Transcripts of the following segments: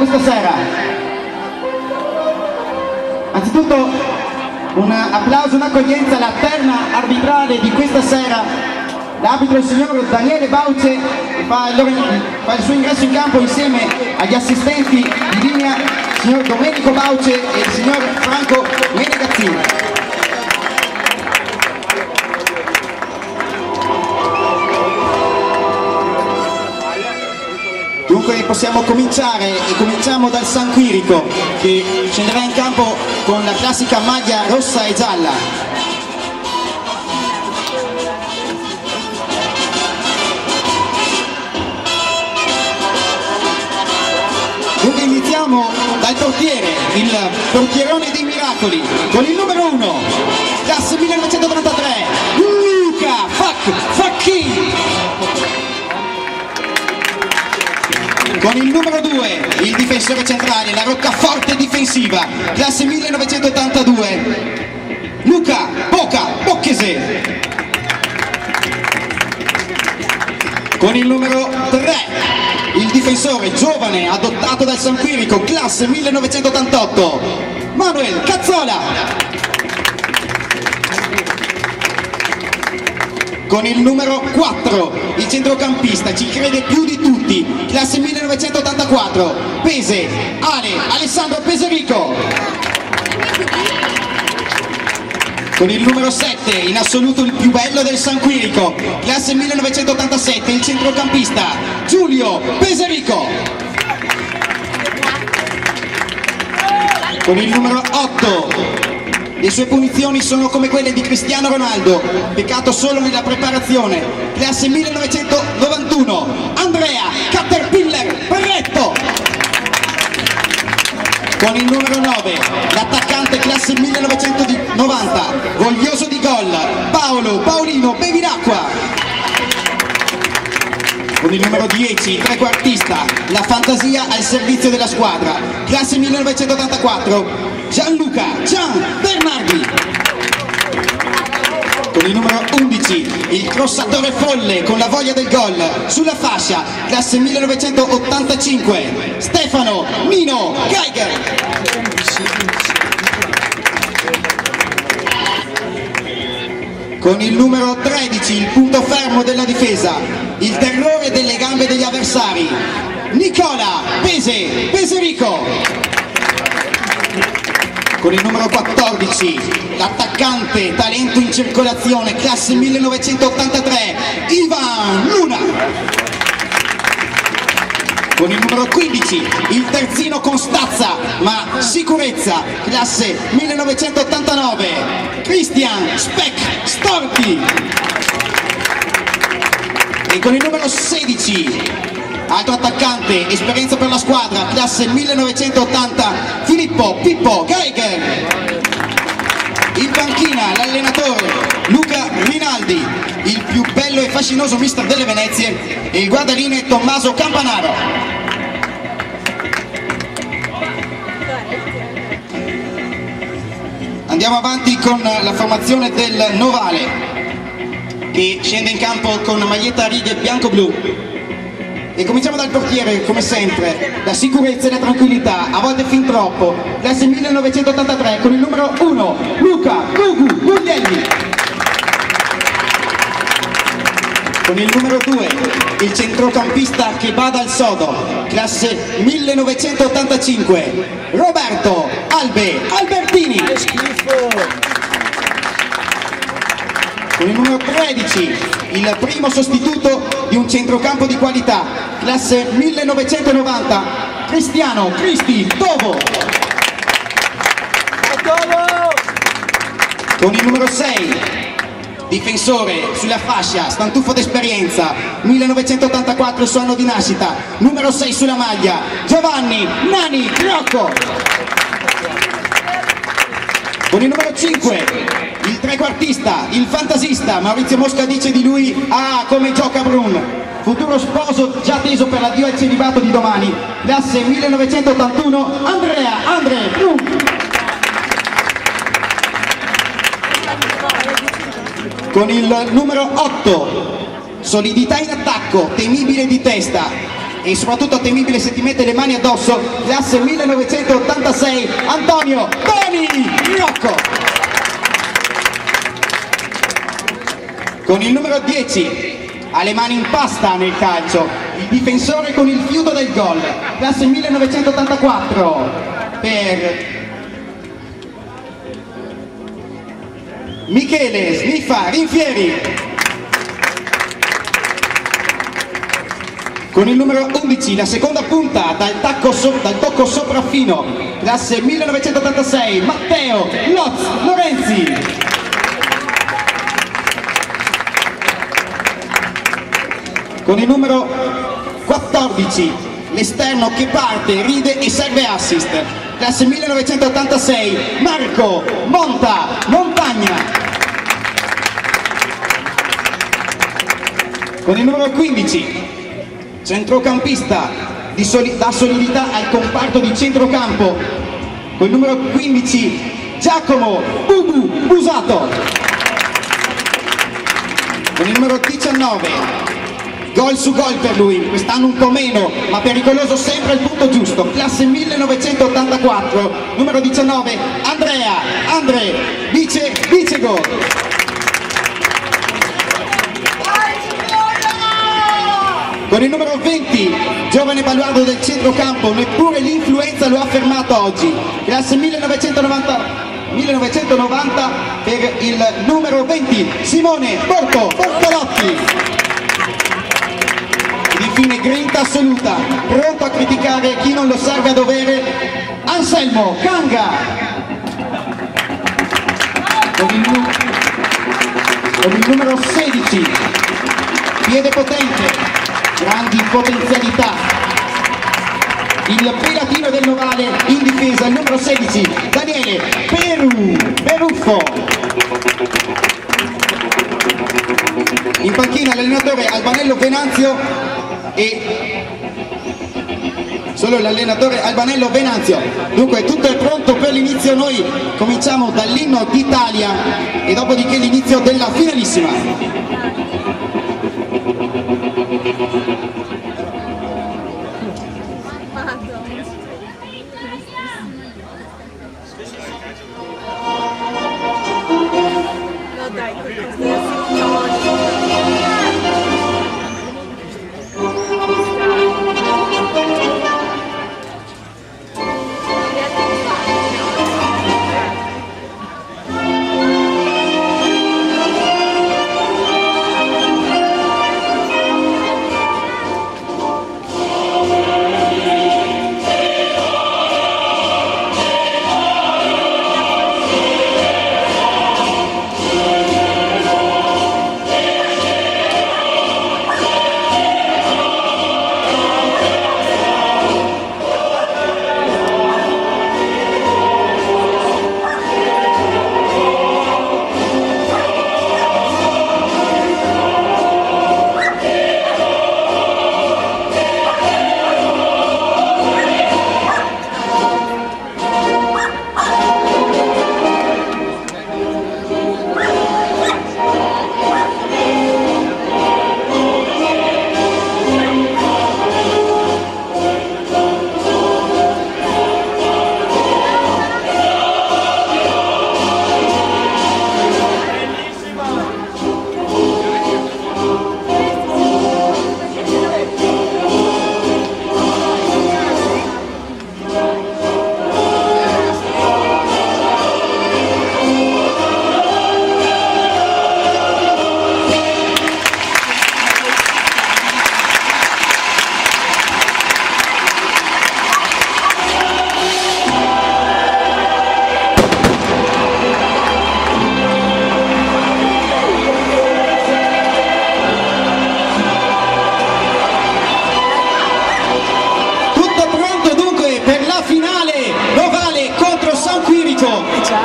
questa sera. Anzitutto un applauso, un'accoglienza alla terna arbitrale di questa sera. L'arbitro è il signor Daniele Bauce, che fa il suo ingresso in campo insieme agli assistenti di linea, il signor Domenico Bauce e il signor Franco Menegazzini. Dunque possiamo cominciare e cominciamo dal San Quirico, che scenderà in campo con la classica maglia rossa e gialla. Dunque iniziamo dal portiere, il portierone dei miracoli, con il numero 1, classe 1933, Luca Facchi. Con il numero 2, il difensore centrale, la roccaforte difensiva, classe 1982, Luca Bocchese. Con il numero 3, il difensore giovane adottato dal San Quirico, classe 1988, Manuel Cazzola. Con il numero 4, il centrocampista, ci crede più di tutti, classe 1984, Alessandro Peserico. Con il numero 7, in assoluto il più bello del San Quirico, classe 1987, il centrocampista, Giulio Peserico. Con il numero 8, le sue punizioni sono come quelle di Cristiano Ronaldo, peccato solo nella preparazione, classe 1991, Andrea Caterpillar Berretto. Con il numero 9, l'attaccante classe 1990, voglioso di gol, Paolino Bevilacqua. Con il numero 10, il trequartista, la fantasia al servizio della squadra, classe 1984, Gian Bernardi. Con il numero 11, il crossatore folle con la voglia del gol, sulla fascia, classe 1985, Stefano Nino Geiger. Con il numero 13, il punto fermo della difesa, il terrore delle gambe degli avversari, Nicola Peserico. Con il numero 14, l'attaccante, talento in circolazione, classe 1983, Ivan Luna. Con il numero 15, il terzino con stazza, ma sicurezza, classe 1989, Christian Storti. E con il numero 16, altro attaccante, esperienza per la squadra, classe 1980, Filippo Pippo Geiger. In panchina l'allenatore Luca Rinaldi, il più bello e fascinoso mister delle Venezie, e il guardalinee Tommaso Campanaro. Andiamo avanti con la formazione del Novale, che scende in campo con maglietta a righe bianco-blu. E cominciamo dal portiere, come sempre, la sicurezza e la tranquillità, a volte fin troppo, classe 1983, con il numero 1, Luca Guglielmi. Con il numero 2, il centrocampista che bada al sodo, classe 1985, Roberto Albertini. Con il numero 13, il primo sostituto di un centrocampo di qualità, classe 1990, Cristi Tovo. Con il numero 6, difensore sulla fascia, stantufo d'esperienza, 1984 il suo anno di nascita, numero 6 sulla maglia, Giovanni Nani Rocco. Con il numero 5, il trequartista, il fantasista, Maurizio Mosca dice di lui, come gioca Brun, futuro sposo già teso per l'addio al celibato di domani, classe 1981, Andre Brun. Con il numero 8, solidità in attacco, temibile di testa, e soprattutto temibile se ti mette le mani addosso, classe 1986, Antonio Toni Rocco. Con il numero 10, ha le mani in pasta nel calcio, il difensore con il fiuto del gol, classe 1984, per Michele Sniffa Rinfieri. Con il numero 11, la seconda punta dal tocco sopraffino, classe 1986, Matteo Lotz Lorenzi. Con il numero 14, l'esterno che parte, ride e serve assist, classe 1986, Marco Montagna. Con il numero 15, centrocampista dà solidità al comparto di centrocampo, con il numero 15, Giacomo Bubu Busato. Con il numero 19, gol su gol per lui, quest'anno un po' meno, ma pericoloso sempre al punto giusto, classe 1984, numero 19, Andre Vicego. Con il numero 20, giovane baluardo del centrocampo, neppure l'influenza lo ha fermato oggi, classe 1990 per il numero 20, Simone Bortolotti. Infine grinta assoluta, pronto a criticare chi non lo serve a dovere, Anselmo Canga. Con il numero 16, piede potente, grandi potenzialità, il pilatino del Novale in difesa, il numero 16, Daniele Peruffo. In panchina l'allenatore Albanello Venanzio e solo l'allenatore Albanello Venanzio. Dunque tutto è pronto per l'inizio, noi cominciamo dall'inno d'Italia e dopodiché l'inizio della finalissima. No dai, qualcosa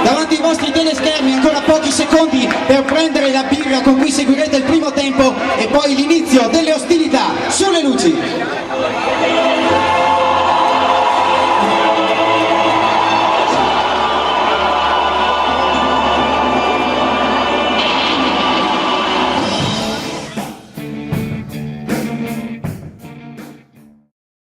davanti ai vostri teleschermi, ancora pochi secondi per prendere la birra con cui seguirete il